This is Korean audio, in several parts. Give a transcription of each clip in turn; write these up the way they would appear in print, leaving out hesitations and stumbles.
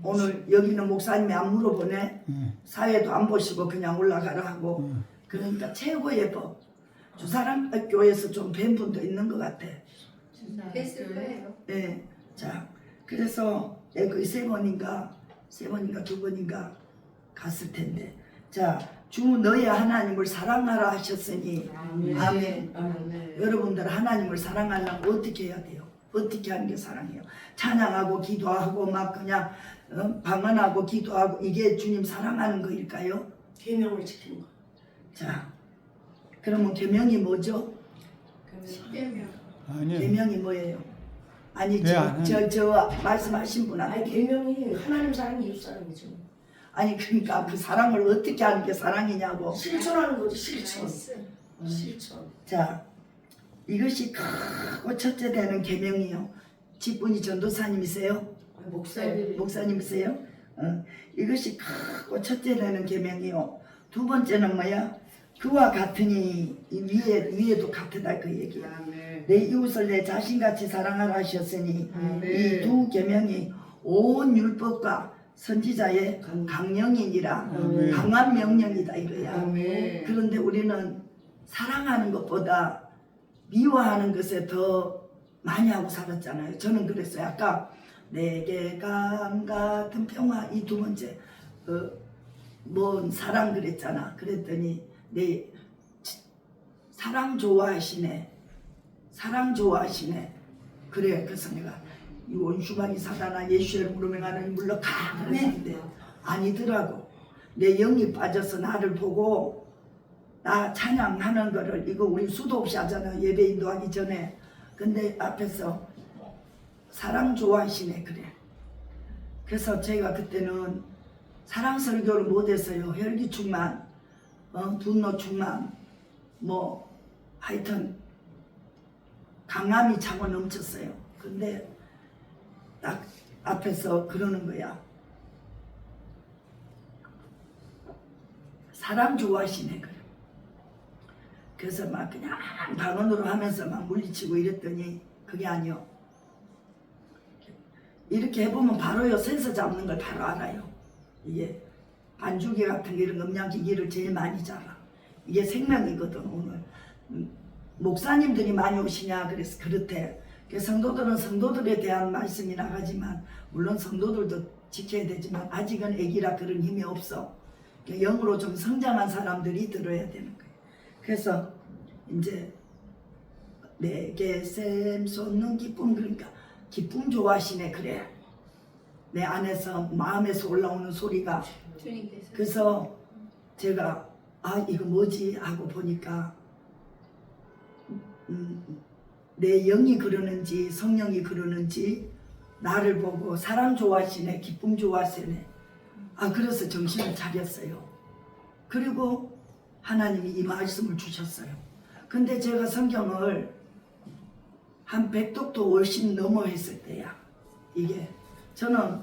오늘 여기는 목사님이 안 물어보네. 사회도 안 보시고 그냥 올라가라 하고. 그러니까 최고의 법. 두 사람 교회에서 좀 뵌 분도 있는 것 같아. 뵀을 거예요. 네. 자, 그래서 거의 세 번인가 두 번인가 갔을 텐데. 자, 주 너의 하나님을 사랑하라 하셨으니 아멘. 여러분들 하나님을 사랑하려면 어떻게 해야 돼요? 어떻게 하는 게 사랑이에요? 찬양하고 기도하고 막 그냥 방언하고 기도하고 이게 주님 사랑하는 거일까요? 계명을 지키는 거. 자, 그러면 계명이 뭐죠? 십계명. 아니 계명이 뭐예요? 아니 네, 안 저 말씀하신 분 아니 아니 계명이 하나님 사랑, 이웃 사랑이죠. 아니 그러니까 그 사랑을 어떻게 하는 게 사랑이냐고. 실천하는 거지 실천. 나이스. 실천. 자, 이것이 크고 첫째 되는 계명이요. 직분이 전도사님이세요? 목사님. 목사님이세요? 이것이 크고 첫째 되는 계명이요. 두 번째는 뭐야? 그와 같으니 이 위에도 같다 그 얘기야. 내 이웃을 내 자신같이 사랑하라 하셨으니 이 두 계명이 온 율법과 선지자의 강령이니라. 강한 명령이다 이거야. 그런데 우리는 사랑하는 것보다 미워하는 것에 더 많이 하고 살았잖아요. 저는 그랬어요. 아까 내게 강 같은 평화 이 두 번째 뭔 사랑 그랬잖아. 그랬더니 내 사랑 좋아하시네. 사랑 좋아하시네. 그래. 그래서 내가 이 원수방이 사단아 예수의 이름으로 명하는 물러가 그랬는데 아니더라고. 내 영이 빠져서 나를 보고 나 찬양하는 거를 이거 우리 수도 없이 하잖아. 예배 인도하기 전에. 근데 앞에서 사랑 좋아하시네 그래. 그래서 제가 그때는 사랑 설교를 못했어요. 혈기 충만, 분노 충만, 뭐 하여튼 강함이 차고 넘쳤어요. 근데 딱 앞에서 그러는 거야. 사람 좋아하시네 그래. 그래서 막 그냥 방언으로 하면서 막 물리치고 이랬더니 그게 아니요. 이렇게 해보면 바로요. 센서 잡는 걸 바로 알아요. 이게 반주기 같은 게 이런 음량기기를 제일 많이 잡아. 이게 생명이거든. 오늘 목사님들이 많이 오시냐 그래서 그렇대. 성도들은 성도들에 대한 말씀이 나가지만 물론 성도들도 지켜야 되지만 아직은 애기라 그런 힘이 없어. 영으로 좀 성장한 사람들이 들어야 되는 거예요. 그래서 이제 내게 샘 솟는 기쁨 그러니까 기쁨 좋아하시네 그래. 내 안에서 마음에서 올라오는 소리가. 주님께서. 그래서 제가 이거 뭐지 하고 보니까 내 영이 그러는지 성령이 그러는지 나를 보고 사랑 좋아하시네 기쁨 좋아하시네. 그래서 정신을 차렸어요. 그리고 하나님이 이 말씀을 주셨어요. 근데 제가 성경을 한 100독도 훨씬 넘어 했을 때야. 이게 저는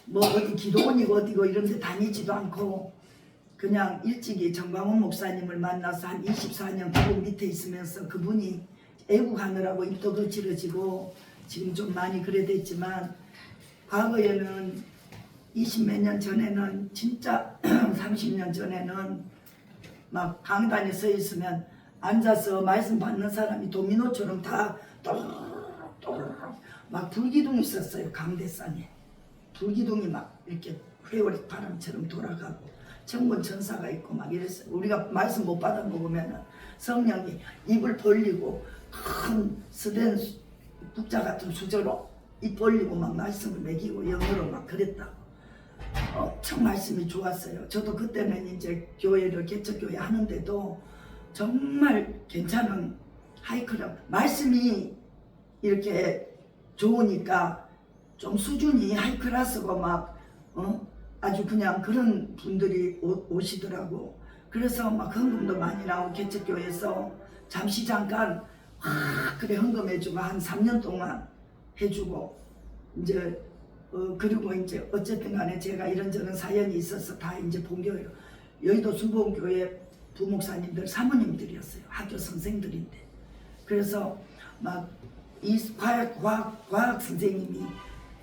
뭐 어디 기도원이고 어디고 이런 데 다니지도 않고 그냥 일찍이 정광훈 목사님을 만나서 한 24년 그분 밑에 있으면서 그분이 애국하느라고 입도 거칠어지고 지금 좀 많이 그래 됐지만 과거에는 20몇 년 전에는 진짜 30년 전에는 막 강단에 서 있으면 앉아서 말씀 받는 사람이 도미노처럼 다 막 불기둥이 있었어요. 강대상에 불기둥이 막 이렇게 회오리 바람처럼 돌아가고 천군 천사가 있고 막 이랬어요. 우리가 말씀 못 받아 먹으면 성령이 입을 벌리고 큰 스된 국자 같은 수저로 입 벌리고 막 말씀을 먹이고 영어로 막 그랬다고. 엄청 말씀이 좋았어요. 저도 그때는 이제 교회를 개척교회 하는데도 정말 괜찮은 하이클럽 말씀이 이렇게 좋으니까 좀 수준이 하이클래스고 막 아주 그냥 그런 분들이 오시더라고. 그래서 막 헌금도 많이 나오고 개척교회에서 잠시 잠깐 그래 헌금해주고 한 3년 동안 해주고 이제 그리고 이제 어쨌든 간에 제가 이런저런 사연이 있어서 다 이제 본교회로 여의도 순복음교회 부목사님들 사모님들이었어요. 학교 선생들인데 그래서 막 이 과학 선생님이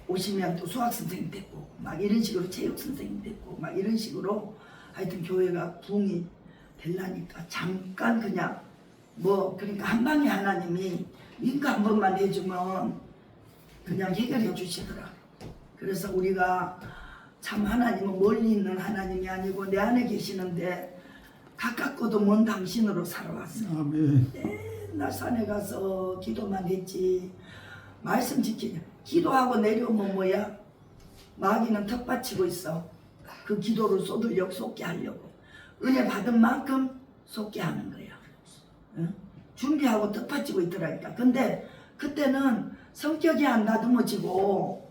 오시면 또 수학 선생님 됐고 막 이런 식으로 체육 선생님 됐고 막 이런 식으로 하여튼 교회가 부흥이 되려니까 잠깐 그냥 뭐 그러니까 한 방에 하나님이 윙크 한 번만 해주면 그냥 해결해 주시더라. 그래서 우리가 참 하나님은 멀리 있는 하나님이 아니고 내 안에 계시는데 가깝고도 먼 당신으로 살아왔어. 아멘. 맨날 산에 가서 기도만 했지. 말씀 지키냐. 기도하고 내려오면 뭐야? 마귀는 턱받치고 있어. 그 기도를 쏟으려고 쏟게 하려고. 은혜 받은 만큼 쏟게 하는 거야. 응? 준비하고 턱받치고 있더라니까. 근데 그때는 성격이 안 다듬어지고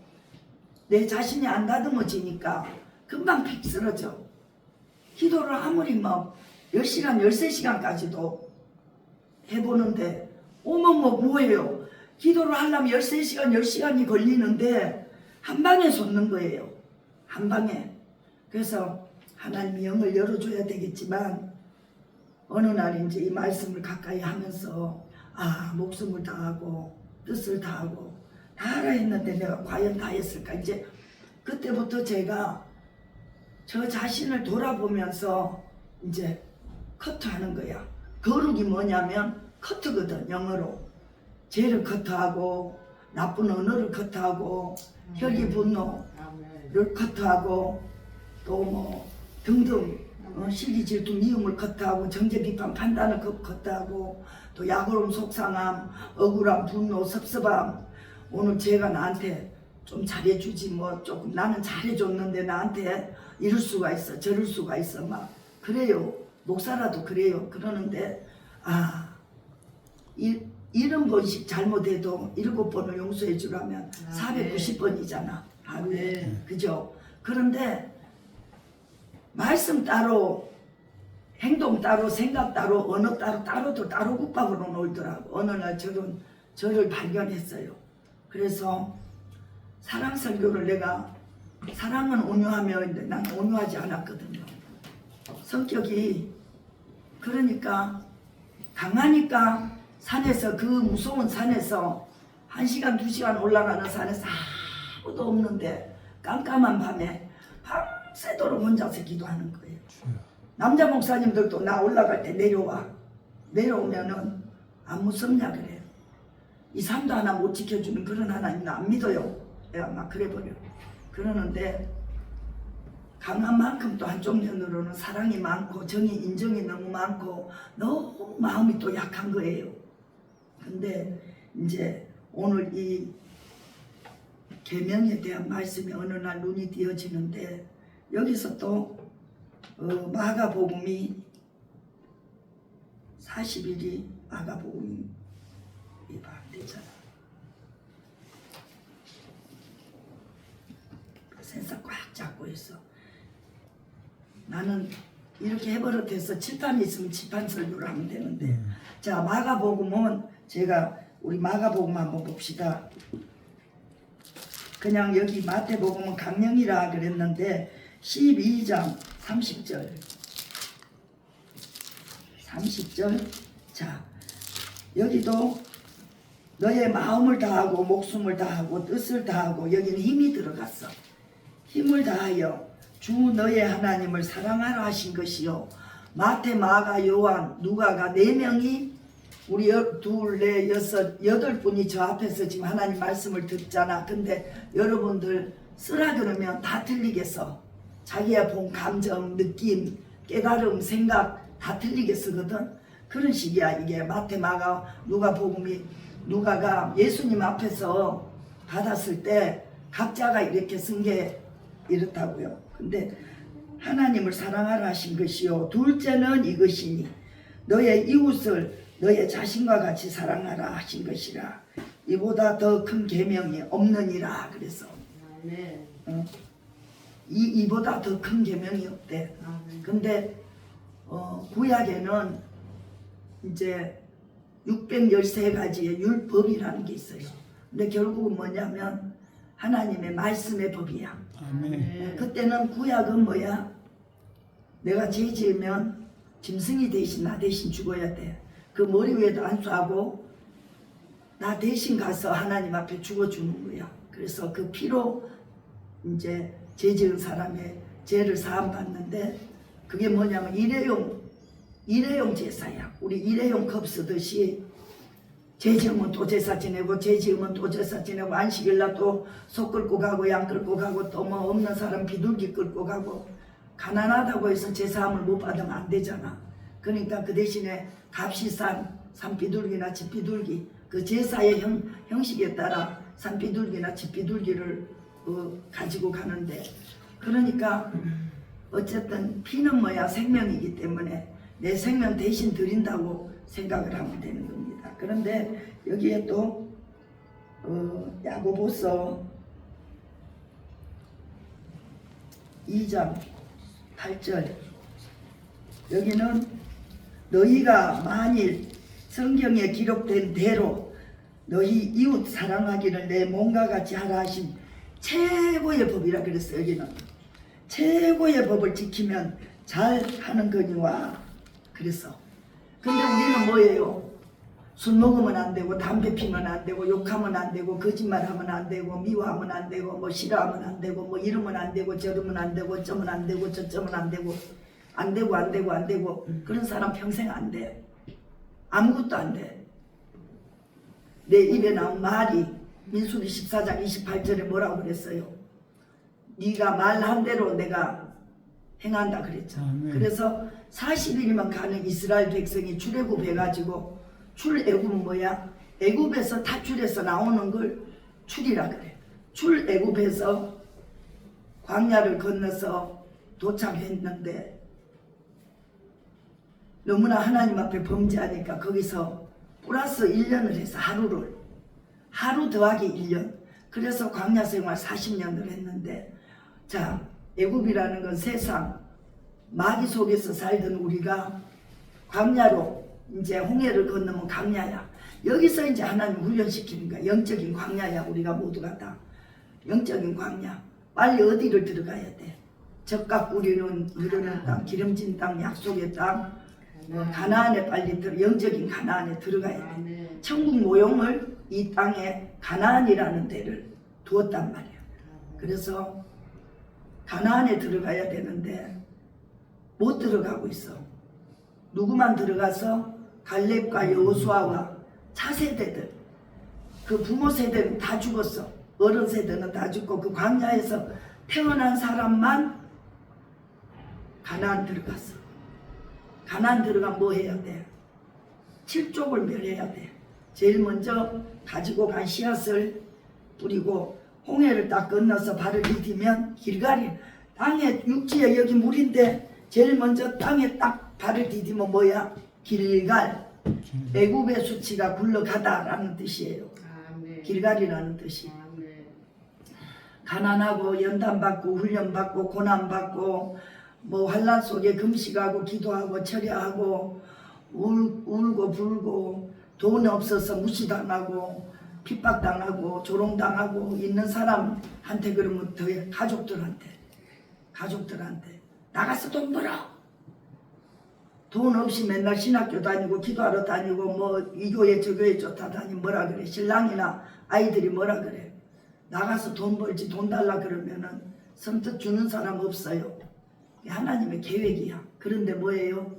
내 자신이 안 다듬어지니까 금방 픽 쓰러져. 기도를 아무리 뭐 10시간, 13시간까지도 해보는데 오면 뭐예요? 기도를 하려면 13시간, 10시간이 걸리는데 한 방에 솟는 거예요. 한 방에. 그래서 하나님이 영을 열어줘야 되겠지만 어느 날 이제 이 말씀을 가까이 하면서 목숨을 다하고 뜻을 다하고 다 하라 했는데 내가 과연 다 했을까? 이제 그때부터 제가 저 자신을 돌아보면서 이제 커트하는 거야. 거룩이 뭐냐면 커트거든. 영어로 죄를 커트하고 나쁜 언어를 커트하고 혈기 분노를 커트하고 또 뭐 등등 시기 질투 미움을 커트하고 정죄 비판 판단을 커트하고 또 약오름 속상함 억울함 분노 섭섭함 오늘 제가 나한테 좀 잘해주지 뭐 조금 나는 잘해줬는데 나한테 이럴 수가 있어 저럴 수가 있어 막 그래요. 목사라도 그래요. 그러는데 이런 번씩 잘못해도 7번을 용서해 주라면 490번이잖아 하루에. 그죠? 그런데 말씀 따로 행동 따로 생각 따로 언어 따로 따로 국밥으로 놀더라고. 어느 날 저를 발견했어요. 그래서 사랑 설교를 내가 사랑은 온유하며 난 온유하지 않았거든요. 성격이 그러니까 강하니까 산에서 그 무서운 산에서 1시간 2시간 올라가는 산에서 아무도 없는데 깜깜한 밤에 밤새도록 혼자서 기도하는 거예요. 남자 목사님들도 나 올라갈 때 내려오면은 안 무섭냐 그래요. 이 삶도 하나 못 지켜주는 그런 하나님 나 안 믿어요. 내가 막 그래버려. 그러는데 강한 만큼 또 한쪽 면으로는 사랑이 많고 정의 인정이 너무 많고 너무 마음이 또 약한 거예요. 근데 이제 오늘 이 계명에 대한 말씀이 어느 날 눈이 띄어지는데 여기서 또 마가복음이 40일이 마가복음이 안 되잖아. 센서 꽉 잡고 있어. 나는 이렇게 해버릇해서 칠판이 있으면 칠판 설교를 하면 되는데 자 마가복음은 제가 우리 마가복음 한번 봅시다. 그냥 여기 마태복음은 강령이라 그랬는데 12장 30절 자 여기도 너의 마음을 다하고 목숨을 다하고 뜻을 다하고 여기는 힘이 들어갔어. 힘을 다하여 주 너의 하나님을 사랑하라 하신 것이요. 마태, 마가, 요한, 누가가 4명이 우리 둘, 넷, 여섯, 8분이 저 앞에서 지금 하나님 말씀을 듣잖아. 근데 여러분들 쓰라 그러면 다 틀리겠어. 자기가 본 감정, 느낌, 깨달음, 생각 다 틀리게 쓰거든. 그런 식이야. 이게 마태, 마가, 누가가 예수님 앞에서 받았을 때 각자가 이렇게 쓴 게 이렇다고요. 근데 하나님을 사랑하라 하신 것이요. 둘째는 이것이니 너의 이웃을 너의 자신과 같이 사랑하라 하신 것이라. 이보다 더 큰 계명이 없느니라. 그래서 이보다 더 큰 계명이 없대. 근데 구약에는 이제 613가지의 율법이라는 게 있어요. 근데 결국은 뭐냐면 하나님의 말씀의 법이야. 아멘. 그때는 구약은 뭐야? 내가 죄 지으면 짐승이 대신 나 대신 죽어야 돼. 그 머리 위에도 안수하고 나 대신 가서 하나님 앞에 죽어주는 거야. 그래서 그 피로 이제 죄 지은 사람의 죄를 사함 받는데 그게 뭐냐면 일회용 제사야. 우리 일회용 컵 쓰듯이 죄 지으면 또 제사 지내고 죄 지으면 또 제사 지내고 안식일날 또 소 끌고 가고 양 끌고 가고 또 뭐 없는 사람 비둘기 끌고 가고 가난하다고 해서 제사함을 못 받으면 안 되잖아. 그러니까 그 대신에 값이 싼 산비둘기나 집비둘기 그 제사의 형식에 따라 산비둘기나 집비둘기를 가지고 가는데 그러니까 어쨌든 피는 뭐야 생명이기 때문에 내 생명 대신 드린다고 생각을 하면 되는 겁니다. 그런데 여기에 또 야고보서 2장 8절 여기는 너희가 만일 성경에 기록된 대로 너희 이웃 사랑하기를 내 몸과 같이 하라 하신 최고의 법이라 그랬어요. 여기는 최고의 법을 지키면 잘 하는 거니와 그래서 근데 우리는 뭐예요? 술 먹으면 안 되고 담배 피면 안 되고 욕하면 안 되고 거짓말하면 안 되고 미워하면 안 되고 뭐 싫어하면 안 되고 뭐 이러면 안 되고 저러면 안 되고 어쩌면 안 되고 저쩌면 안 되고 안 되고 안 되고 안 되고 그런 사람 평생 안 돼. 아무것도 안 돼. 내 입에 나온 말이 민수기 14장 28절에 뭐라고 그랬어요? 네가 말한 대로 내가 행한다 그랬죠. 그래서 40일이면 가는 이스라엘 백성이 출애굽해가지고 출애굽은 뭐야? 애굽에서 탈출해서 나오는 걸 출이라 그래. 출애굽해서 광야를 건너서 도착했는데 너무나 하나님 앞에 범죄하니까 거기서 플러스 1년을 해서 하루 더하기 1년 그래서 광야 생활 40년을 했는데 자 애굽이라는 건 세상 마귀 속에서 살던 우리가 광야로 이제 홍해를 건너면 광야야. 여기서 이제 하나님 훈련시키는 거야. 영적인 광야야. 우리가 모두가 다 영적인 광야. 빨리 어디를 들어가야 돼? 적각 뿌리는 누르는 땅, 기름진 땅, 약속의 땅, 가나안에 빨리 영적인 가나안에 들어가야 돼. 천국 모형을 이 땅에 가나안이라는 데를 두었단 말이야. 그래서 가나안에 들어가야 되는데 못 들어가고 있어. 누구만 들어가서 갈렙과 여호수아와 차세대들 그 부모 세대는 다 죽었어. 어른 세대는 다 죽고 그 광야에서 태어난 사람만 가나안 들어갔어. 가나안 들어가면 뭐 해야 돼? 7족을 멸해야 돼. 제일 먼저 가지고 간 씨앗을 뿌리고 홍해를 딱 건너서 발을 디디면 길갈이 땅에 육지에 여기 물인데 제일 먼저 땅에 딱 발을 디디면 뭐야? 길갈. 애굽의 수치가 굴러가다라는 뜻이에요. 길갈이라는 뜻이. 가난하고 연단받고 훈련받고 고난받고 뭐 환난 속에 금식하고 기도하고 철야하고 울고 불고 돈 없어서 무시당하고 핍박당하고 조롱당하고 있는 사람한테 그러면 더 가족들한테 나가서 돈 벌어. 돈 없이 맨날 신학교 다니고 기도하러 다니고 뭐 이 교회 저 교회 쫓아다니면 뭐라 그래. 신랑이나 아이들이 뭐라 그래. 나가서 돈 벌지 돈 달라 그러면은 선뜻 주는 사람 없어요. 하나님의 계획이야. 그런데 뭐예요?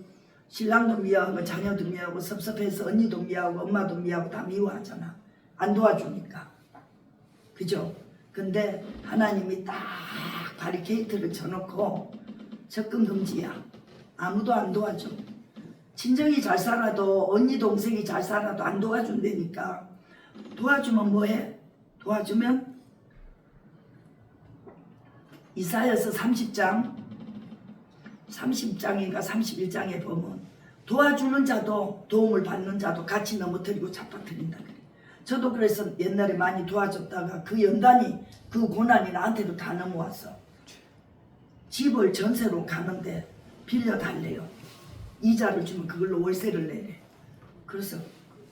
신랑도 미워하고 자녀도 미워하고 섭섭해서 언니도 미워하고 엄마도 미워하고 다 미워하잖아. 안 도와주니까. 그죠? 근데 하나님이 딱 바리케이트를 쳐놓고 접근 금지야. 아무도 안 도와줘. 친정이 잘 살아도 언니 동생이 잘 살아도 안 도와준다니까. 도와주면 뭐해? 도와주면 이사야서 30장인가 31장에 보면 도와주는 자도 도움을 받는 자도 같이 넘어뜨리고 잡아뜨린다 그래. 저도 그래서 옛날에 많이 도와줬다가 그 연단이 그 고난이 나한테도 다 넘어왔어. 집을 전세로 가는데 빌려달래요. 이자를 주면 그걸로 월세를 내래. 그래서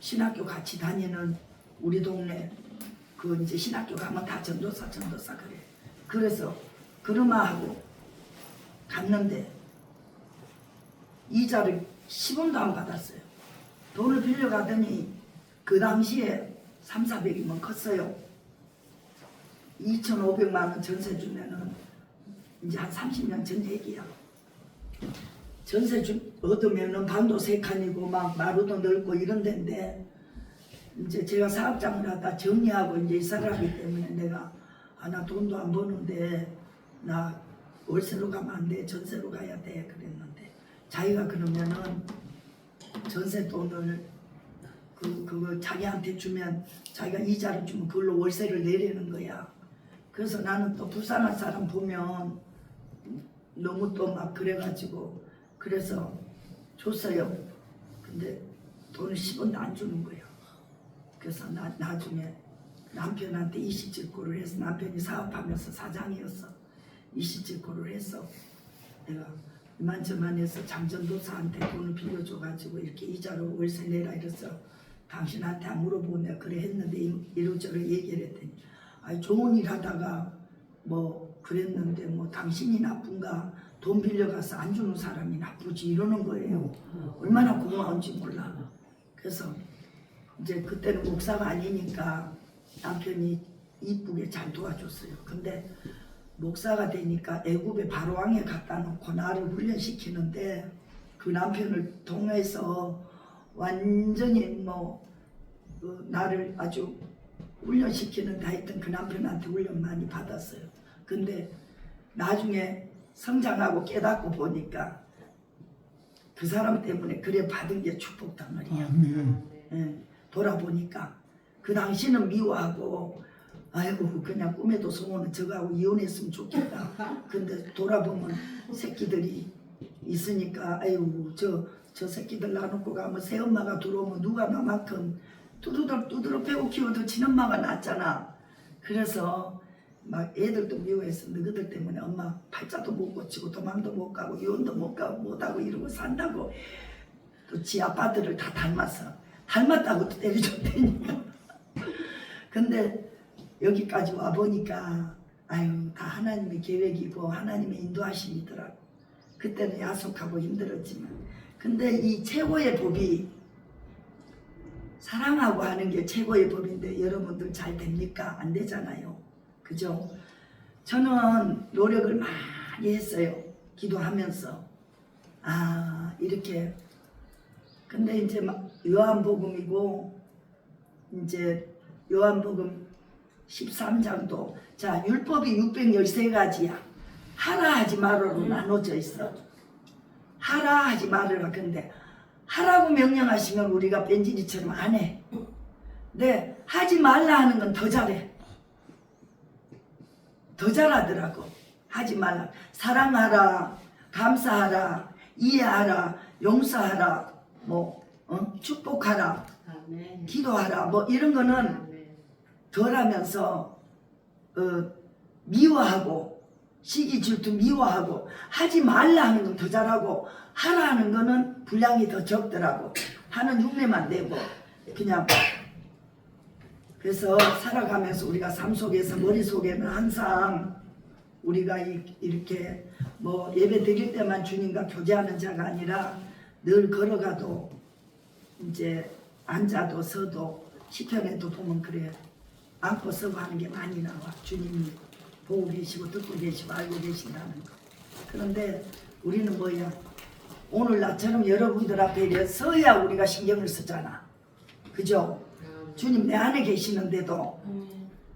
신학교 같이 다니는 우리 동네 그 이제 신학교 가면 다 전도사 그래. 그래서 그러마하고 갔는데 이자를 10원도 안 받았어요. 돈을 빌려가더니 그 당시에 3,400이면 컸어요. 2,500만 원 전세 주면은 이제 한 30년 전 얘기야. 전세 얻으면은 방도 3칸이고 막 마루도 넓고 이런 데인데 이제 제가 사업장을 하다 정리하고 이제 이사를 하기 때문에 내가 나 돈도 안 버는데 나 월세로 가면 안 돼, 전세로 가야 돼 그랬는데 자기가 그러면은 전세 돈을 그거 자기한테 주면 자기가 이자를 주면 그걸로 월세를 내려는 거야. 그래서 나는 또 불쌍한 사람 보면 너무 또 막 그래가지고 그래서 줬어요. 근데 돈을 10원도 안 주는 거예요. 그래서 나중에 남편한테 이시직고를 해서 남편이 사업하면서 사장이었어. 이시직고를 해서 내가 이만저만 해서 장전도사한테 돈을 빌려줘가지고 이렇게 이자로 월세 내라 이래서 당신한테 안 물어보고 내가 그래 했는데 이러저러 얘기를 했더니 아니 좋은 일 하다가 뭐 그랬는데 뭐 당신이 나쁜가 돈 빌려가서 안 주는 사람이 나쁘지 이러는 거예요. 얼마나 고마운지 몰라. 그래서 이제 그때는 목사가 아니니까 남편이 이쁘게 잘 도와줬어요. 근데 목사가 되니까 애굽의 바로왕에 갖다 놓고 나를 훈련시키는데 그 남편을 통해서 완전히 뭐 나를 아주 훈련시키는데 하여튼 그 남편한테 훈련 많이 받았어요. 근데 나중에 성장하고 깨닫고 보니까 그 사람 때문에 그래 받은 게 축복단 말이야. 예, 돌아보니까 그 당시는 미워하고 아이고 그냥 꿈에도 소원은 저거하고 이혼했으면 좋겠다. 근데 돌아보면 새끼들이 있으니까 아이고 저 새끼들 놔놓고 가면 새엄마가 들어오면 누가 나만큼 두드러 패고 키워도 친엄마가 낫잖아. 그래서 막 애들도 미워해서 너희들 때문에 엄마 팔자도 못 고치고 도망도 못 가고 이혼도 못 가고 못하고 이러고 산다고 또 지 아빠들을 다 닮았다고 또 때려줬다니까. 근데 여기까지 와보니까 아유 다 하나님의 계획이고 하나님의 인도하심이더라고. 그때는 야속하고 힘들었지만 근데 이 최고의 법이 사랑하고 하는 게 최고의 법인데 여러분들 잘 됩니까? 안 되잖아요. 그죠? 저는 노력을 많이 했어요. 기도하면서 이렇게 근데 이제 막 요한복음이고 이제 요한복음 13장도 자 율법이 613가지야. 하라 하지 말아로 나눠져 있어. 하라 하지 말으라. 근데 하라고 명령하시면 우리가 뺀질이처럼 안 해. 근데 하지 말라 하는 건 더 잘해. 더 잘하더라고. 하지 말라. 사랑하라, 감사하라, 이해하라, 용서하라, 뭐 축복하라, 기도하라, 뭐 이런 거는 덜하면서 미워하고 시기 질투 미워하고 하지 말라 하는 건 더 잘하고 하라 하는 거는 분량이 더 적더라고. 하는 흉내만 내고 그냥 그래서 살아가면서 우리가 삶 속에서 머릿속에는 항상 우리가 이렇게 뭐 예배 드릴 때만 주님과 교제하는 자가 아니라 늘 걸어가도 이제 앉아도 서도 시편에도 보면 그래. 앉고 서고 하는 게 많이 나와. 주님이 보고 계시고 듣고 계시고 알고 계신다는 거. 그런데 우리는 뭐야? 오늘 나처럼 여러분들 앞에 이래 서야 우리가 신경을 쓰잖아. 그죠? 주님 내 안에 계시는데도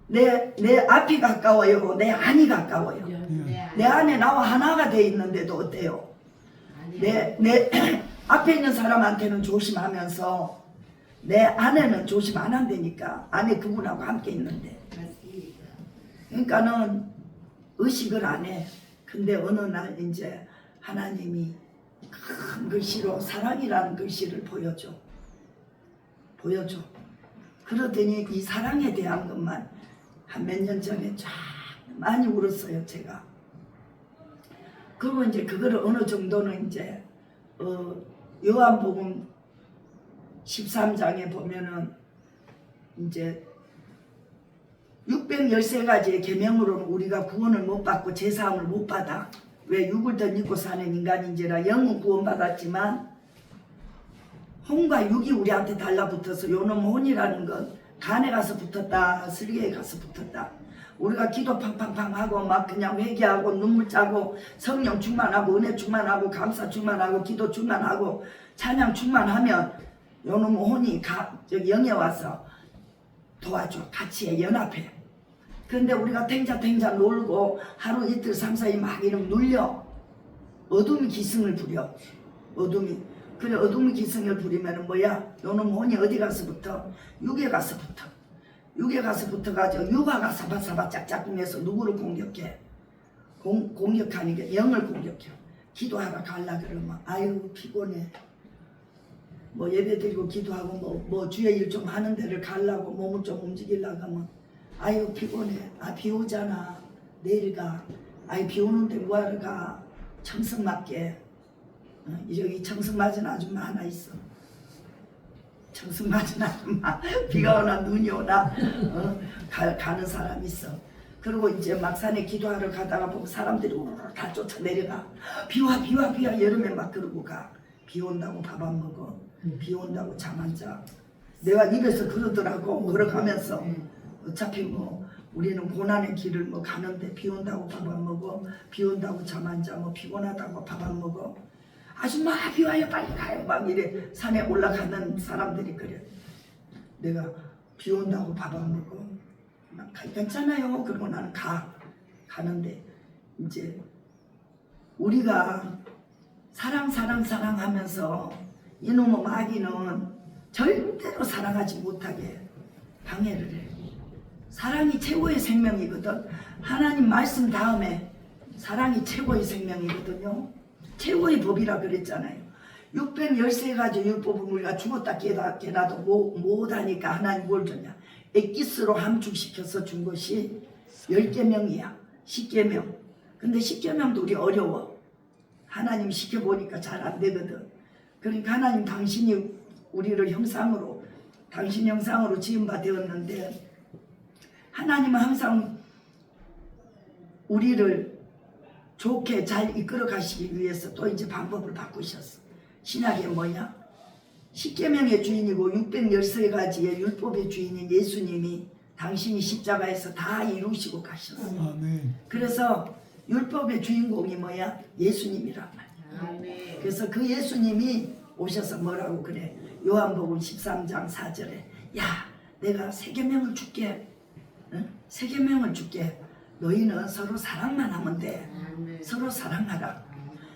내 앞이 가까워요. 내 안이 가까워요. 내 안에 나와 하나가 돼 있는데도 어때요? 내 앞에 있는 사람한테는 조심하면서 내 안에는 조심 안 한다니까. 안에 그분하고 함께 있는데. 그러니까는 의식을 안 해. 근데 어느 날 이제 하나님이 큰 글씨로 사랑이라는 글씨를 보여줘. 그러더니 이 사랑에 대한 것만 한 몇 년 전에 쫙 많이 울었어요, 제가. 그리고 이제 그거를 어느 정도는 이제 요한복음 13장에 보면은 이제 613가지의 계명으로는 우리가 구원을 못 받고 제사함을 못 받아. 왜 육을 덧입고 사는 인간인지라. 영은 구원받았지만 혼과 육이 우리한테 달라붙어서 요놈 혼이라는 건 간에 가서 붙었다, 슬개에 가서 붙었다. 우리가 기도 팡팡팡 하고 막 그냥 회개하고 눈물 짜고 성령 충만하고 은혜 충만하고 감사 충만하고 기도 충만하고 찬양 충만하면 요놈 혼이 저기 영에 와서 도와줘. 같이 해. 연합해. 그런데 우리가 탱자 놀고 하루 이틀 삼사일 막 이러면 눌려. 어둠이 기승을 부려. 어둠이. 그래 어둠이 기승을 부리면은 뭐야? 요놈 혼이 어디 가서 붙어? 육에 가서 붙어. 육에 가서 붙어가지고 육아가 사바사바 짝짝꿍해서 누구를 공격해? 공격하는 게 영을 공격해. 기도하러 갈라 그러면 아유 피곤해. 뭐 예배드리고 기도하고 뭐 주의 일 좀 하는 데를 가려고 몸을 좀 움직이려고 하면 아유 피곤해. 아 비 오잖아. 내일 가. 아이 비 오는데 뭐하러 가. 청승 맞게. 여기 청승 맞은 아줌마 하나 있어. 청승 맞은 아줌마. 비가 오나 눈이 오나 가는 사람 있어. 그리고 이제 막산에 기도하러 가다가 보면 사람들이 우르르 다 쫓아 내려가. 비와 여름에 막 그러고 가. 비 온다고 밥 안 먹어. 비 온다고 잠 안 자. 내가 입에서 그러더라고. 걸어가면서 어차피 뭐 우리는 고난의 길을 뭐 가는데 비 온다고 밥 안 먹어. 비 온다고 잠 안 자. 뭐 피곤하다고 밥 안 먹어. 아줌마 비 와요 빨리 가요. 막 이래 산에 올라가는 사람들이 그래. 내가 비 온다고 밥 안 먹어. 괜찮아요. 그러고 나는 가는데 이제 우리가 사랑하면서 이놈의 마귀는 절대로 사랑하지 못하게 방해를 해. 사랑이 최고의 생명이거든. 하나님 말씀 다음에 사랑이 최고의 생명이거든요. 최고의 법이라 그랬잖아요. 613가지 율법은 우리가 죽었다 깨나도 못하니까 하나님 뭘 줬냐. 엑기스로 함축시켜서 준 것이 10계명이야. 10계명. 근데 10계명도 우리 어려워. 하나님 시켜보니까 잘 안 되거든. 그러니까 하나님 당신이 우리를 형상으로 당신 형상으로 지은 바 되었는데 하나님은 항상 우리를 좋게 잘 이끌어 가시기 위해서 또 이제 방법을 바꾸셨어. 신약이 뭐냐? 10계명의 주인이고 613가지의 율법의 주인인 예수님이 당신이 십자가에서 다 이루시고 가셨어. 아멘. 그래서 율법의 주인공이 뭐야? 예수님이란 말이야. 아멘. 그래서 그 예수님이 오셔서 뭐라고 그래? 요한복음 13장 4절에 야 내가 세계명을 줄게. 응? 세계명을 줄게. 너희는 서로 사랑만 하면 돼. 서로 사랑하라.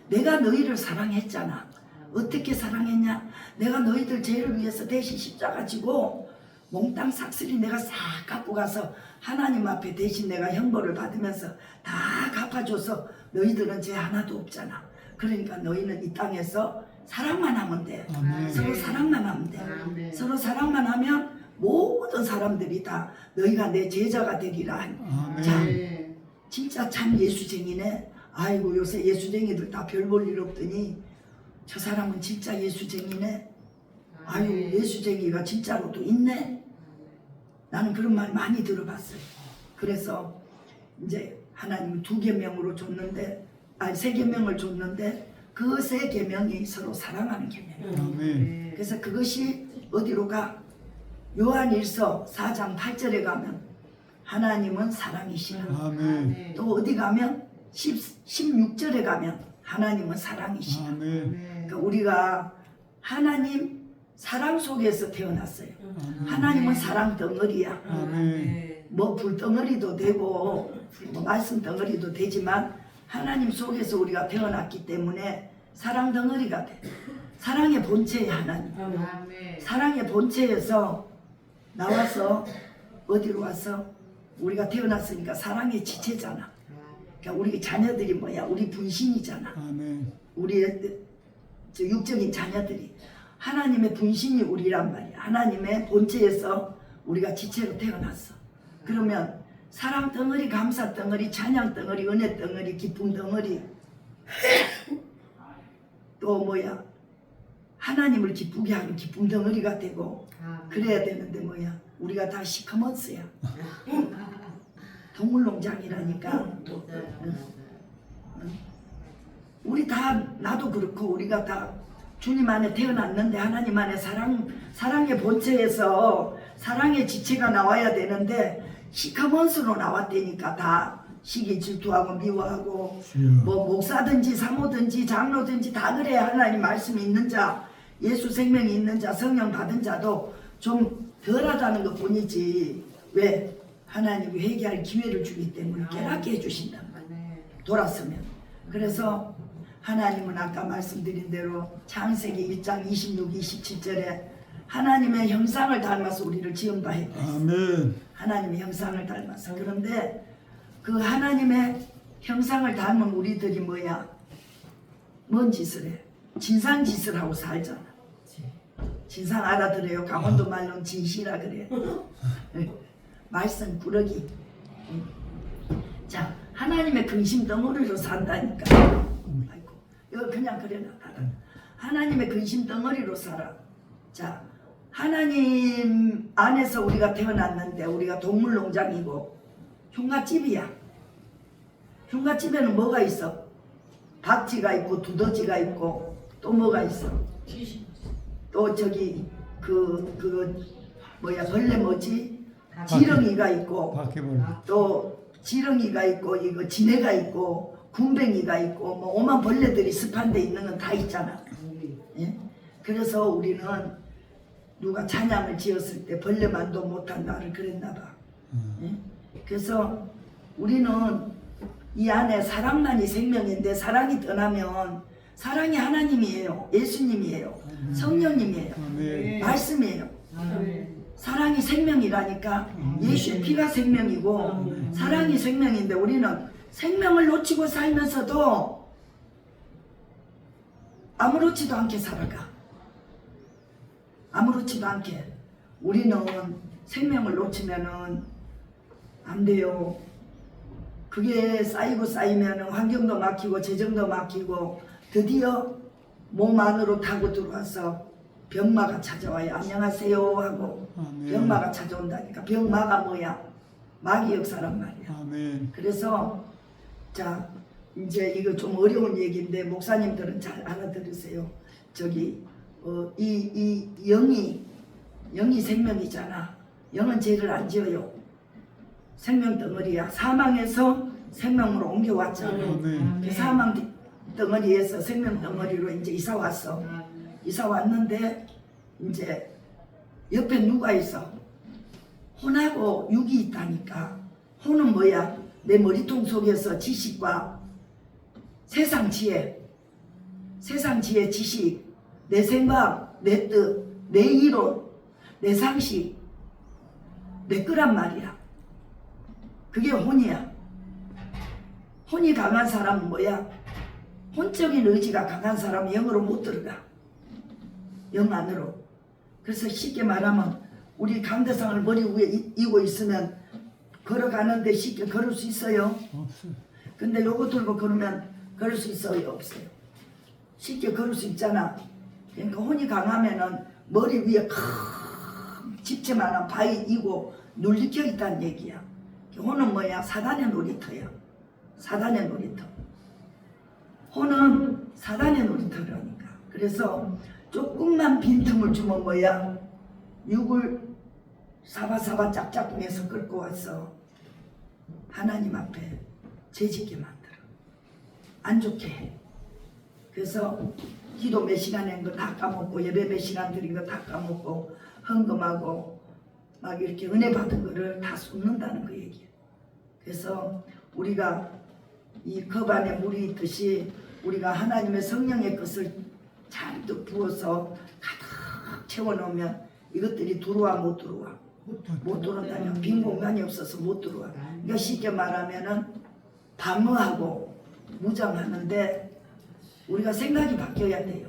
내가 너희를 사랑했잖아. 어떻게 사랑했냐? 내가 너희들 죄를 위해서 대신 십자가 지고 몽땅 삭슬이 내가 싹 갖고 가서 하나님 앞에 대신 내가 형벌을 받으면서 다 갚아줘서 너희들은 죄 하나도 없잖아. 그러니까 너희는 이 땅에서 사랑만 하면 돼. 아멘. 서로 사랑만 하면 돼. 서로 사랑만 하면 모든 사람들이 다 너희가 내 제자가 되리라. 아멘. 자, 진짜 참 예수쟁이네. 아이고 요새 예수쟁이들 다 별 볼 일 없더니 저 사람은 진짜 예수쟁이네. 아유 예수쟁이가 진짜로도 있네. 나는 그런 말 많이 들어봤어요. 그래서 이제 하나님 2계명으로 줬는데 아니 3계명을 줬는데 그 3계명이 서로 사랑하는 계명이에요. 아멘. 그래서 그것이 어디로 가? 요한일서 4장 8절에 가면 하나님은 사랑이시라. 아멘. 또 어디 가면 16절에 가면 하나님은 사랑이시라. 아멘. 그러니까 우리가 하나님 사랑 속에서 태어났어요. 하나님은 사랑 덩어리야. 아멘. 뭐 불덩어리도 되고 뭐 말씀 덩어리도 되지만 하나님 속에서 우리가 태어났기 때문에 사랑 덩어리가 돼. 사랑의 본체야 하나님. 사랑의 본체에서 나와서 어디로 와서 우리가 태어났으니까 사랑의 지체잖아. 그러니까 우리 자녀들이 뭐야? 우리 분신이잖아. 아멘. 우리 저 육적인 자녀들이 하나님의 분신이 우리란 말이야. 하나님의 본체에서 우리가 지체로 태어났어. 그러면 사랑 덩어리, 감사 덩어리, 찬양 덩어리, 은혜 덩어리, 기쁨 덩어리 또 뭐야? 하나님을 기쁘게 하는 기쁨 덩어리가 되고 그래야 되는데 뭐야? 우리가 다 시커먼스야. 동물농장이라니까. 우리 다 나도 그렇고 우리가 다 주님 안에 태어났는데 하나님 안에 사랑의 본체에서 사랑의 지체가 나와야 되는데 시커먼스로 나왔다니까 다 시기 질투하고 미워하고 뭐 목사든지 사모든지 장로든지 다 그래. 하나님 말씀이 있는 자, 예수 생명이 있는 자, 성령 받은 자도 좀 덜하다는 것 뿐이지. 왜? 하나님이 회개할 기회를 주기 때문에 깨닫게 해주신다. 돌았으면. 그래서 하나님은 아까 말씀드린 대로 창세기 1장 26, 27절에 하나님의 형상을 닮아서 우리를 지음바 했다. 아멘. 하나님의 형상을 닮아서. 그런데 그 하나님의 형상을 닮은 우리들이 뭐야? 뭔 짓을 해? 진상짓을 하고 살잖아. 진상 알아들어요? 강원도 말로는 진시라 그래. 말씀 구러기. 자, 하나님의 근심 덩어리로 산다니까. 아이고, 이거 그냥 그래 놔둬라. 하나님의 근심 덩어리로 살아. 자, 하나님 안에서 우리가 태어났는데 우리가 동물농장이고 흉가집이야. 흉가집에는 뭐가 있어? 박쥐가 있고 두더지가 있고 또 뭐가 있어? 또 저기 뭐야 벌레 뭐지? 지렁이가 있고 바퀴벌레. 또 지렁이가 있고 이거 지네가 있고 군뱅이가 있고 뭐 오만 벌레들이 습한 데 있는 건 다 있잖아. 예? 그래서 우리는 누가 찬양을 지었을 때 벌레만도 못한 나를 그랬나 봐. 예? 그래서 우리는 이 안에 사랑만이 생명인데 사랑이 떠나면 사랑이 하나님이에요. 예수님이에요. 성령님이에요. 아멘. 말씀이에요. 사랑이 생명이라니까. 예수의 피가 생명이고 사랑이 생명인데 우리는 생명을 놓치고 살면서도 아무렇지도 않게 살아가. 아무렇지도 않게. 우리는 생명을 놓치면은 안 돼요. 그게 쌓이고 쌓이면은 환경도 막히고 재정도 막히고 드디어 몸 안으로 타고 들어와서 병마가 찾아와요. 안녕하세요 하고 아멘. 병마가 찾아온다니까. 병마가 뭐야? 마귀 역사란 말이야. 아멘. 그래서 자 이제 이거 좀 어려운 얘기인데 목사님들은 잘 알아들으세요. 저기 이 영이 생명이잖아. 영은 죄를 안 지어요. 생명 덩어리야. 사망에서 생명으로 옮겨왔잖아. 아멘. 그 사망 덩어리에서 생명 덩어리로 이제 이사 왔어. 이사 왔는데 이제 옆에 누가 있어? 혼하고 육이 있다니까. 혼은 뭐야? 내 머리통 속에서 지식과 세상 지혜, 지식, 내 생각, 내 뜻, 내 이론, 내 상식, 내 거란 말이야. 그게 혼이야. 혼이 강한 사람은 뭐야? 혼적인 의지가 강한 사람은 영으로 못 들어가. 영 안으로. 그래서 쉽게 말하면 우리 강대상을 머리 위에 이고 있으면 걸어가는데 쉽게 걸을 수 있어요? 없어요. 근데 요거 들고 걸으면 걸을 수 있어요? 없어요. 쉽게 걸을 수 있잖아. 그러니까 혼이 강하면은 머리 위에 큰 집채만한 바위 이고 눌리켜 있다는 얘기야. 혼은 뭐야? 사단의 놀이터야. 사단의 놀이터. 혼은 사단의 놀이터라니까. 그래서 조금만 빈틈을 주면 뭐야? 육을 사바사바 짝짝꿍해서 끌고 와서 하나님 앞에 죄짓게 만들어. 안 좋게 해. 그래서 기도 몇 시간 한 거 다 까먹고 예배 몇 시간 드린 거 다 까먹고 헌금하고 막 이렇게 은혜 받은 거를 다 쏟는다는 그 얘기야. 그래서 우리가 이 컵 안에 물이 있듯이 우리가 하나님의 성령의 것을 잔뜩 부어서 가득 채워놓으면 이것들이 들어와 못 들어와? 못 들어온다면 빈 공간이 없어서 못 들어와. 그러니까 쉽게 말하면은 방어하고 무장하는데 우리가 생각이 바뀌어야 돼요.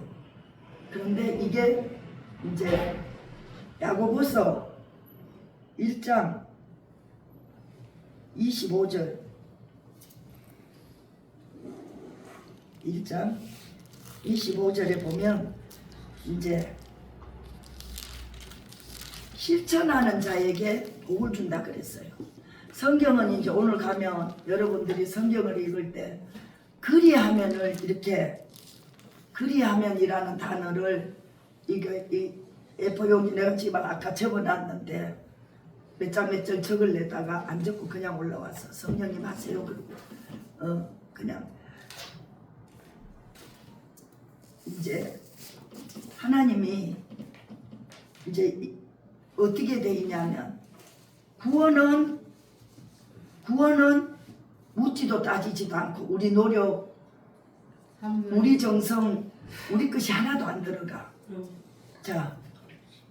그런데 이게 이제 야고보서 1장 25절 1장 25절에 보면 이제 실천하는 자에게 복을 준다 그랬어요. 성경은 이제 오늘 가면 여러분들이 성경을 읽을 때 그리하면을 이렇게 그리하면이라는 단어를 이 A4 용지 내가 집안 아까 적어놨는데 몇 장 몇 절 적을래다가 안 적고 그냥 올라와서 성령님 하세요 그러고 그냥 이제 하나님이 이제 어떻게 돼 있냐면 구원은 묻지도 따지지도 않고 우리 노력, 우리 정성, 우리 것이 하나도 안 들어가. 자,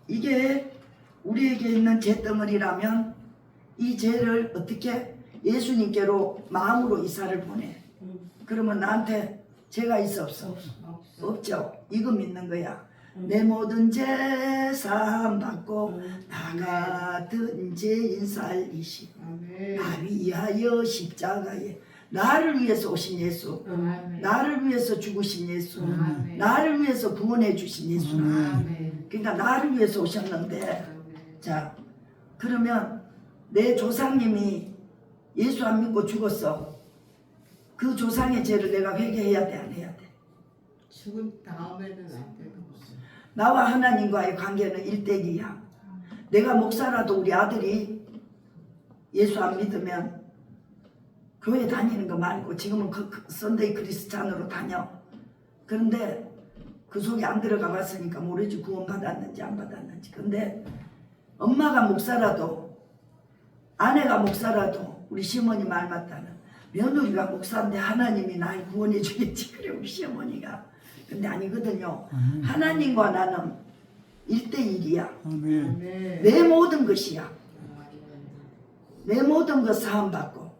이게 우리에게 있는 죄덩어리라면 이 죄를 어떻게 예수님께로 마음으로 이사를 보내. 그러면 나한테 죄가 있어 없어? 없죠. 이거 믿는 거야. 내 모든 죄 사함 받고 나 같은 죄인 살리시 나 위하여 십자가에 나를 위해서 오신 예수, 나를 위해서 죽으신 예수, 나를 위해서 구원해 주신 예수. 그러니까 나를 위해서 오셨는데, 자 그러면 내 조상님이 예수 안 믿고 죽었어. 그 조상의 죄를 내가 회개해야 돼, 안 해야 돼? 죽은 다음에는 안 되는 거지. 나와 하나님과의 관계는 1대1이야. 내가 목사라도 우리 아들이 예수 안 믿으면 교회 다니는 거 말고 지금은 선데이 크리스찬으로 다녀. 그런데 그 속에 안 들어가 봤으니까 모르지 구원 받았는지 안 받았는지. 근데 엄마가 목사라도 아내가 목사라도 우리 시어머니 말 맞다는 며느리가 목사인데 하나님이 날 구원해 주겠지. 그래 우리 시어머니가. 근데 아니거든요. 하나님과 나는 1대1이야. 내 모든 것이야. 내 모든 것 사함받고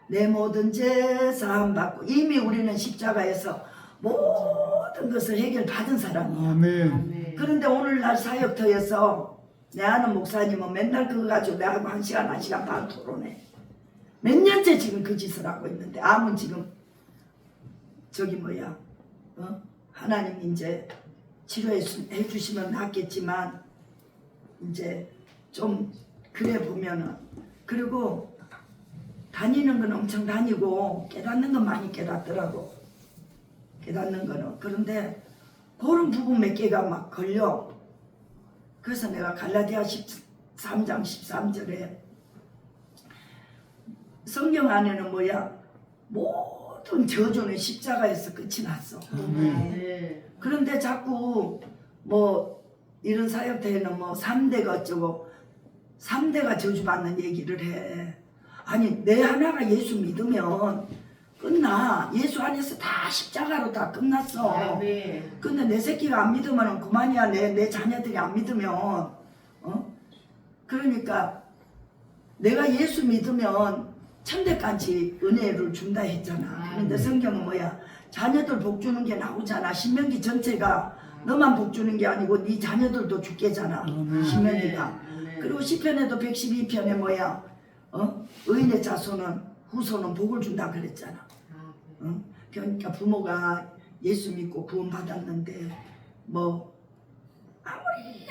내 모든 죄 사함받고 이미 우리는 십자가에서 모든 것을 해결받은 사람이야. 아멘. 그런데 오늘날 사역터에서 내 아는 목사님은 맨날 그거 가지고 내하고 1시간 1시간 반 토론해. 몇 년째 지금 그 짓을 하고 있는데 암은 지금 저기 뭐야 하나님 이제 치료해 주시면 낫겠지만 이제 좀 그래 보면은 그리고 다니는 건 엄청 다니고 깨닫는 건 많이 깨닫더라고. 깨닫는 거는. 그런데 그런 부분 몇 개가 막 걸려. 그래서 내가 갈라디아 13장 13절에 성경 안에는 뭐야? 모든 저주는 십자가에서 끝이 났어. 그런데 자꾸 뭐 이런 사역대에는 뭐 3대가 어쩌고 3대가 저주받는 얘기를 해. 아니 내 하나가 예수 믿으면 끝나. 예수 안에서 다 십자가로 다 끝났어. 근데 내 새끼가 안 믿으면 그만이야. 내 자녀들이 안 믿으면 그러니까 내가 예수 믿으면 천대까지 은혜를 준다 했잖아. 그런데 성경은 뭐야? 자녀들 복 주는 게 나오잖아. 신명기 전체가 너만 복 주는 게 아니고 네 자녀들도 죽게잖아. 신명기가. 그리고 시편에도 112편에 뭐야? 의인의 자손은 후손은 복을 준다 그랬잖아. 그러니까 부모가 예수 믿고 구원 받았는데 뭐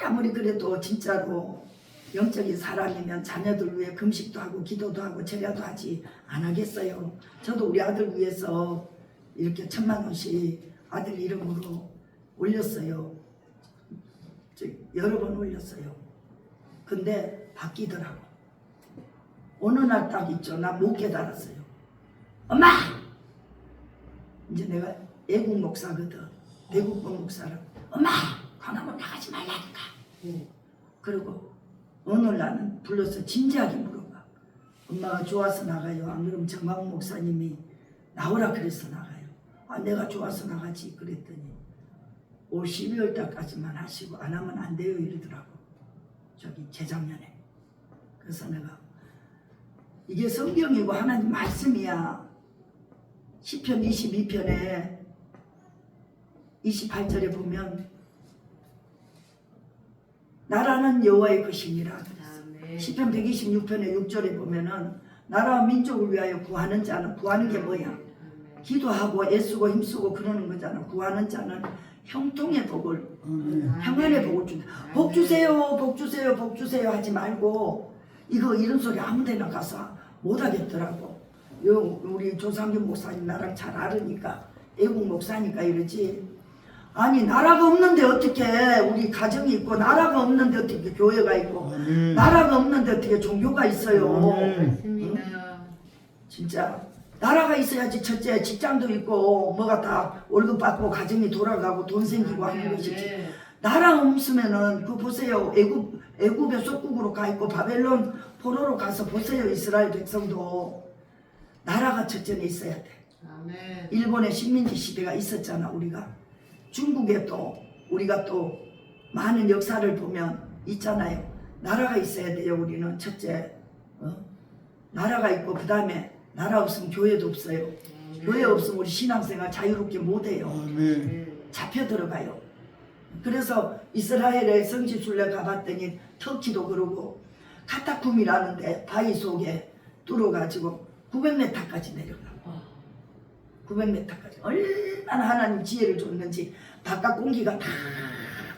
아무리 그래도 진짜로 영적인 사람이면 자녀들 위해 금식도 하고 기도도 하고 제ля도 하지 안 하겠어요. 저도 우리 아들 위해서 이렇게 1000만 원씩 아들 이름으로 올렸어요. 여러 번 올렸어요. 근데 바뀌더라고. 어느 날 딱 있죠. 나 못 깨달았어요. 엄마! 이제 내가 애국 목사거든. 대국본 목사라. 엄마! 광화문 나가지 말라니까. 그리고 어느 날은 불러서 진지하게 물어봐. 엄마가 좋아서 나가요? 안 그러면 정광훈 목사님이 나오라 그래서 나가요. 아 내가 좋아서 나가지 그랬더니 올 12월 달까지만 하시고 안 하면 안 돼요 이러더라고. 저기 재작년에. 그래서 내가 이게 성경이고 하나님 말씀이야. 시편 22편에 28절에 보면 나라는 여호와의 것이니라. 시편 126편에 6절에 보면은 나라와 민족을 위하여 구하는 자는 구하는 게 뭐야? 기도하고 애쓰고 힘쓰고 그러는 거잖아. 구하는 자는 형통의 복을 평안의 복을 준다. 복 주세요 복 주세요 복 주세요 하지 말고 이런 소리 아무데나 가서 못 하겠더라고. 우리 조상균 목사님 나랑 잘 알으니까 애국 목사니까 이러지. 아니 나라가 없는데 어떻게 우리 가정이 있고 나라가 없는데 어떻게 교회가 있고 아멘. 나라가 없는데 어떻게 종교가 있어요. 아멘. 맞습니다. 진짜 나라가 있어야지 첫째 직장도 있고 뭐가 다 월급 받고 가정이 돌아가고 돈 생기고 하는 것이지. 네. 나라 없으면은 그 보세요. 애굽의 속국으로 가 있고 바벨론 포로로 가서 보세요. 이스라엘 백성도 나라가 첫째는 있어야 돼. 아멘. 일본의 식민지 시대가 있었잖아. 우리가 중국에 또 우리가 또 많은 역사를 보면 있잖아요. 나라가 있어야 돼요. 우리는 첫째 나라가 있고 그 다음에 나라 없으면 교회도 없어요. 교회 없으면 우리 신앙생활 자유롭게 못해요. 아멘. 잡혀 들어가요. 그래서 이스라엘에 성지순례 가봤더니 터키도 그러고 카타쿰이라는데 바위 속에 뚫어가지고 900m까지 내려가. 900m까지 얼마나 하나님 지혜를 줬는지 바깥 공기가 다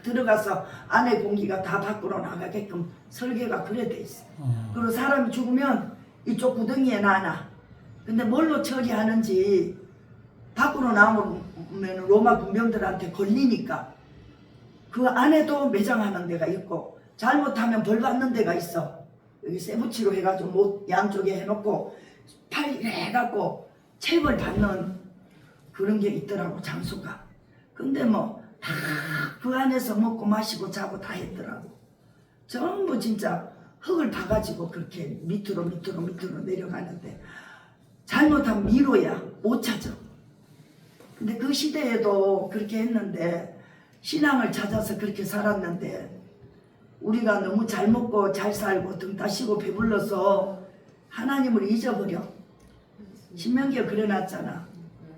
들어가서 안에 공기가 다 밖으로 나가게끔 설계가 그래 돼 있어. 그리고 사람이 죽으면 이쪽 구덩이에 놔놔. 근데 뭘로 처리하는지 밖으로 나오면 로마 군병들한테 걸리니까 그 안에도 매장하는 데가 있고 잘못하면 벌 받는 데가 있어. 여기 세부치로 해가지고 못 양쪽에 해놓고 팔 이래 해갖고 체벌 받는 그런 게 있더라고 장소가. 근데 뭐 다 그 안에서 먹고 마시고 자고 다 했더라고. 전부 진짜 흙을 파가지고 그렇게 밑으로 내려가는데 잘못하면 미로야 못 찾아. 근데 그 시대에도 그렇게 했는데 신앙을 찾아서 그렇게 살았는데 우리가 너무 잘 먹고 잘 살고 등 따시고 배불러서 하나님을 잊어버려. 신명기에 그려놨잖아.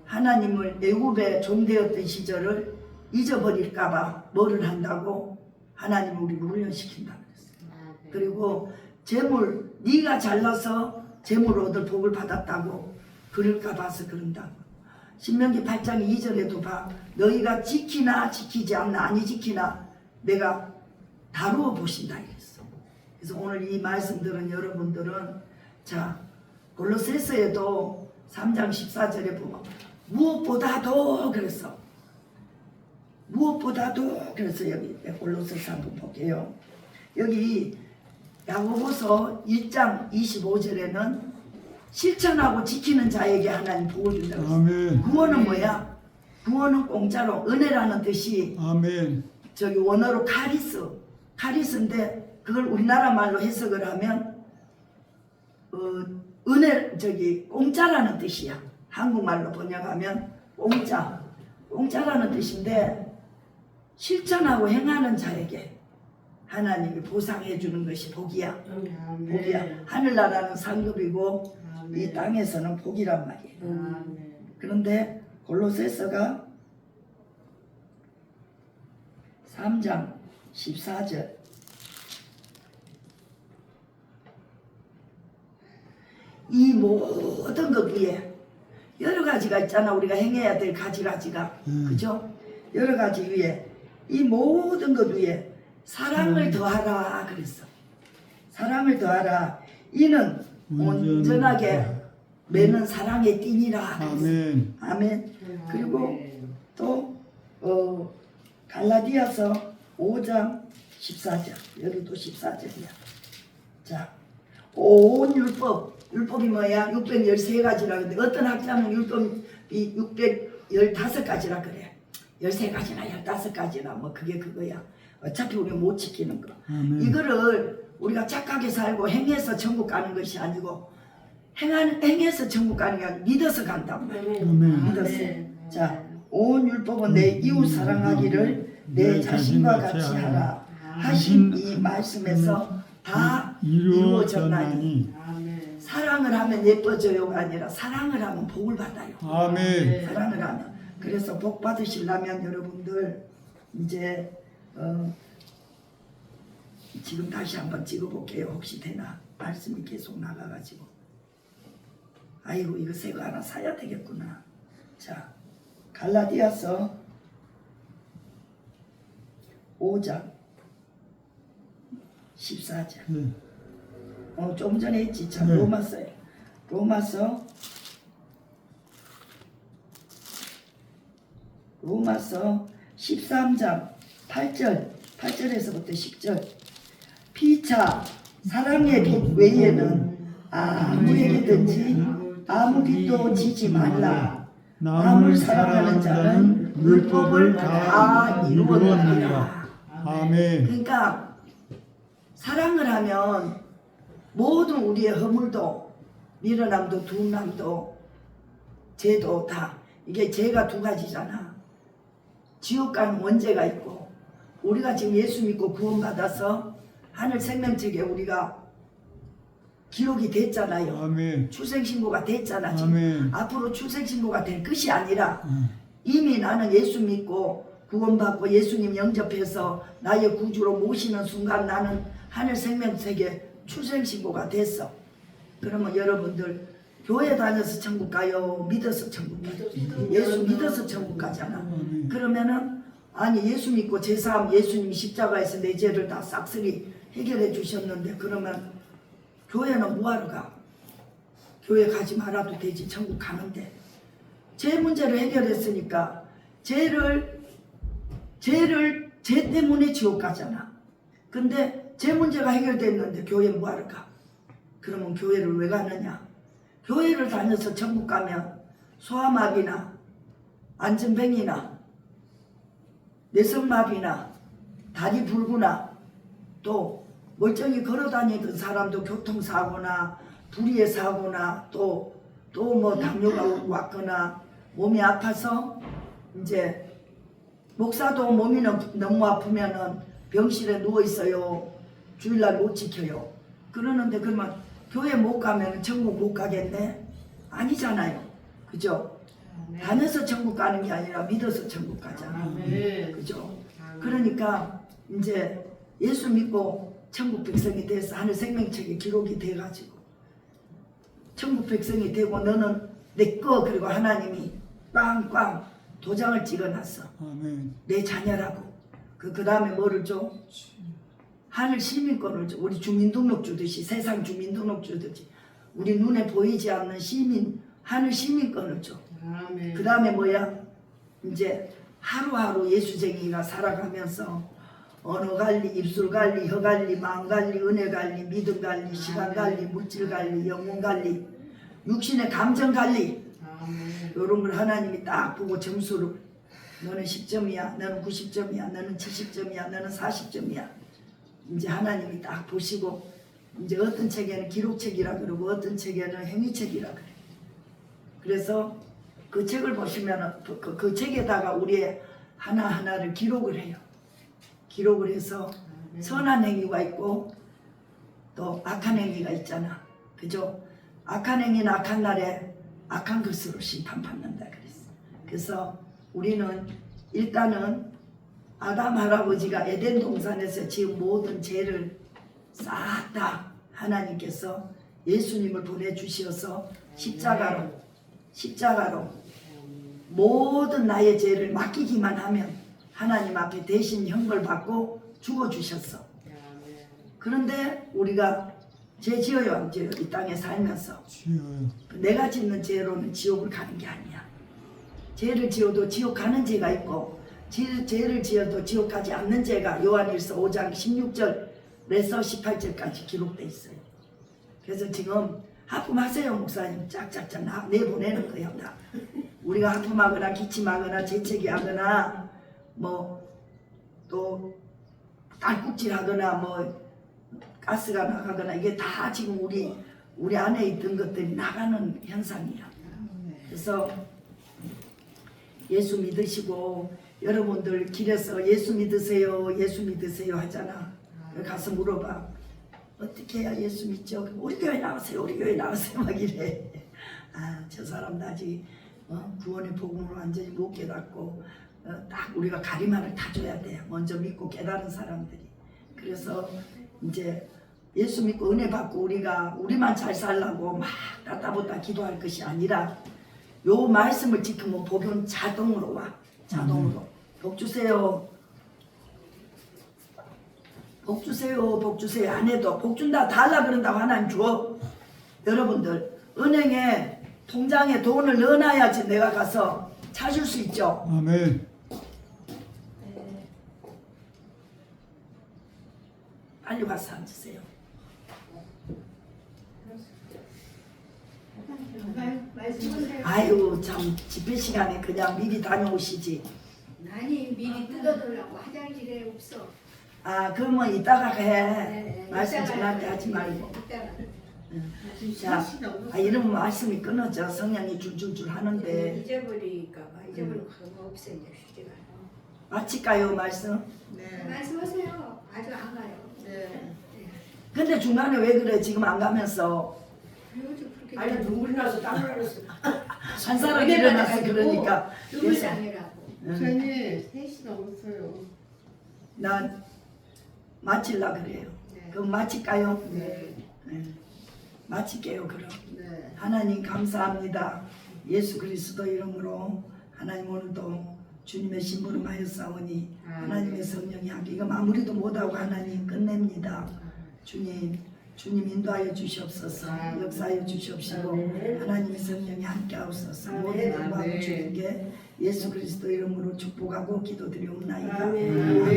하나님을 애굽에 종되었던 시절을 잊어버릴까봐 뭐를 한다고? 하나님을 우리를 훈련시킨다 그랬어. 그리고 재물 네가 잘나서 재물 얻을 복을 받았다고 그럴까 봐서 그런다고. 신명기 8장 2절에도 봐. 너희가 지키나 지키지 않나 아니 지키나 내가 다루어 보신다 이랬어. 그래서 오늘 이 말씀 들은 여러분들은 자 골로새서에도 3장 14절에 보면 무엇보다도 그랬어. 무엇보다도 그래서 여기 골로새서 한번 볼게요. 여기 야고보서 1장 25절에는 실천하고 지키는 자에게 하나님 복을 준다고 했어요. 아멘. 구원은 뭐야? 구원은 공짜로 은혜라는 뜻이 아멘. 저기 원어로 카리스인데 그걸 우리나라 말로 해석을 하면 은혜 저기 공짜라는 뜻이야. 한국말로 번역하면 공짜라는 뜻인데 실천하고 행하는 자에게 하나님이 보상해 주는 것이 복이야. 복이야. 하늘나라는 상급이고 이 땅에서는 복이란 말이에요. 그런데 골로새서가 3장 14절 이 모든 것 위에 여러 가지가 있잖아. 우리가 행해야 될 가지가지가 그죠? 여러 가지 위에 이 모든 것 위에 사랑을 더하라 그랬어. 사랑을 더하라. 이는 온전하게 매는 사랑의 띠니라 그랬어. 아멘. 아멘. 그리고 또 갈라디아서 5장 14절 여기도 14절이야. 자, 온 율법이 뭐야? 613가지라 근데 어떤 학자는 율법이 615가지라 그래. 13가지나 15가지나 뭐 그게 그거야. 어차피 우리가 못 지키는 거. 아멘. 이거를 우리가 착하게 살고 행해서 천국 가는 것이 아니고 행해서 천국 가는 게 아니고 믿어서 간다고. 아멘. 믿었어. 자, 온 율법은 내 이웃 사랑하기를 내 자신과 같이 하라 하신 이 말씀에서 다 이루어졌나니 사랑을 하면 예뻐져요가 아니라 사랑을 하면 복을 받아요. 아멘. 사랑을 하면. 그래서 복 받으시려면 여러분들 이제 지금 다시 한번 찍어볼게요. 혹시 되나? 말씀이 계속 나가가지고 아이고 이거 새 거 하나 사야 되겠구나. 자, 갈라디아서 5장 14절 네. 좀 전에 했지. 참 네. 로마서 13장 8절에서부터 10절. 피차 사랑의 빛 외에는 아무에게든지 아무 빛도 지지 말라. 남을 사랑하는 자는 율법을 다 이루었느니라. 아멘. 그러니까 사랑을 하면 모든 우리의 허물도 미련함도 둔함도 죄도 다, 이게 죄가 두 가지잖아. 지옥 가는 원죄가 있고, 우리가 지금 예수 믿고 구원받아서 하늘 생명책에 우리가 기록이 됐잖아요. 아멘. 출생신고가 됐잖아. 지금 아멘. 앞으로 출생신고가 될 것이 아니라 이미 나는 예수 믿고 구원받고 예수님 영접해서 나의 구주로 모시는 순간 나는 하늘 생명책에 출생신고가 됐어. 그러면 여러분들 교회 다녀서 천국 가요? 믿어서 천국 가요? 예수 믿어서 천국 가잖아. 그러면은 아니 예수 믿고 제사함 예수님이 십자가에서 내 죄를 다 싹쓸이 해결해 주셨는데 그러면 교회는 뭐하러 가? 교회 가지 말아도 되지. 천국 가는데 죄 문제를 해결했으니까 죄 때문에 지옥 가잖아. 근데 죄 문제가 해결됐는데 교회 뭐하러 가? 그러면 교회를 왜 가느냐? 교회를 다녀서 천국 가면 소아마비나 안전뱅이나 뇌성마비나 다리 불구나 또 멀쩡히 걸어다니던 사람도 교통사고나 불의의 사고나 또 뭐 당뇨가 왔거나 몸이 아파서 이제 목사도 몸이 너무 아프면은 병실에 누워 있어요. 주일날 못 지켜요. 그러는데 그러면 교회 못 가면 천국 못 가겠네? 아니잖아요. 그죠? 다녀서 천국 가는 게 아니라 믿어서 천국 가잖아. 그죠? 그러니까 이제 예수 믿고 천국 백성이 돼서 하늘 생명책에 기록이 돼가지고 천국 백성이 되고 너는 내 거 그리고 하나님이 빵빵 도장을 찍어놨어. 아멘. 내 자녀라고. 그 다음에 뭐를 줘? 하늘 시민권을 줘. 우리 주민등록 주듯이 세상 주민등록 주듯이 우리 눈에 보이지 않는 시민 하늘 시민권을 줘. 그 다음에 뭐야? 이제 하루하루 예수쟁이가 살아가면서 언어 관리, 입술 관리, 혀 관리, 마음 관리, 은혜 관리, 믿음 관리, 시간 관리, 물질 관리, 영혼 관리, 육신의 감정 관리 이런 걸 하나님이 딱 보고 점수를 너는 10점이야, 너는 90점이야, 너는 70점이야, 너는 40점이야. 이제 하나님이 딱 보시고 이제 어떤 책에는 기록책이라 그러고 어떤 책에는 행위책이라 그래. 그래서 그 책을 보시면은 그 책에다가 우리의 하나하나를 기록을 해요. 기록을 해서 선한 행위가 있고 또 악한 행위가 있잖아. 그죠? 악한 행위는 악한 날에 악한 것으로 심판받는다 그랬어. 그래서 우리는 일단은 아담 할아버지가 에덴 동산에서 지은 모든 죄를 싹 다 하나님께서 예수님을 보내주셔서 십자가로 모든 나의 죄를 맡기기만 하면 하나님 앞에 대신 형벌받고 죽어주셨어. 그런데 우리가 죄 지어요 안 지어요? 이 땅에 살면서 지어요. 내가 짓는 죄로는 지옥을 가는 게 아니야. 죄를 지어도 지옥 가는 죄가 있고 죄를 지어도 지옥 가지 않는 죄가 요한일서 5장 16절에서 18절까지 기록돼 있어요. 그래서 지금 하품하세요 목사님. 짝짝짝 내보내는 거예요. 나. 우리가 하품하거나 기침하거나 재채기하거나 뭐 또 딸꾹질하거나 뭐 가스가 나가거나 이게 다 지금 우리 안에 있던 것들이 나가는 현상이야. 그래서 예수 믿으시고 여러분들 길에서 예수 믿으세요 예수 믿으세요 하잖아. 가서 물어봐. 어떻게 해야 예수 믿죠? 우리 교회 나가세요 우리 교회 나가세요 막 이래. 아 저 사람도 아직 구원의 복음을 완전히 못 깨닫고 딱 우리가 가리마를 타줘야 돼. 먼저 믿고 깨달은 사람들이. 그래서 이제 예수 믿고 은혜 받고 우리만 잘 살라고 막 따따붙다 기도할 것이 아니라 요 말씀을 지키면 복은 자동으로 와. 자동으로. 복 주세요. 복 주세요. 복 주세요. 안 해도 복 준다 달라 그런다고 하나님 줘. 여러분들 은행에 통장에 돈을 넣어놔야지 내가 가서 찾을 수 있죠. 아멘. 빨리 와서 앉으세요. 말씀하세요. 아유 참 집회 시간에 그냥 미리 다녀오시지. 아니 미리 뜯어놓으려고 화장실에 없어. 아 그러면 이따가 해. 네, 말씀 이따가 전할 때 하지 말고. 이따가. 자, 셋이 넘었어요. 아, 이러면 말씀이 끊어져. 성령이 줄줄줄 하는데 잊어버릴까 봐 잊어버리고 그거 없어 이제 휴지가. 마칠까요 말씀? 네. 말씀하세요. 아직 안 가요. 네. 근데 중간에 왜 그래 지금 안 가면서 요즘 그렇게 아니 눈물이 나서 땀을 흘렸어. 한 사람이 은혜가 일어나서 가지고 그러니까 눈물 그래서 당해라고. 저는 셋이 넘었어요. 난 마칠라 그래요. 네. 그럼 마칠까요? 네. 네. 마칠게요 그럼. 네. 하나님 감사합니다. 예수 그리스도 이름으로 하나님 오늘도 주님의 심부름하여 싸우니 하나님의 성령이 함께 이거 마무리도 못하고 하나님 끝냅니다. 주님 인도하여 주시옵소서. 역사하여 주시옵시고 하나님의 성령이 함께 하옵소서. 모든 영광을 주님께 예수 그리스도 이름으로 축복하고 기도드리옵나이다.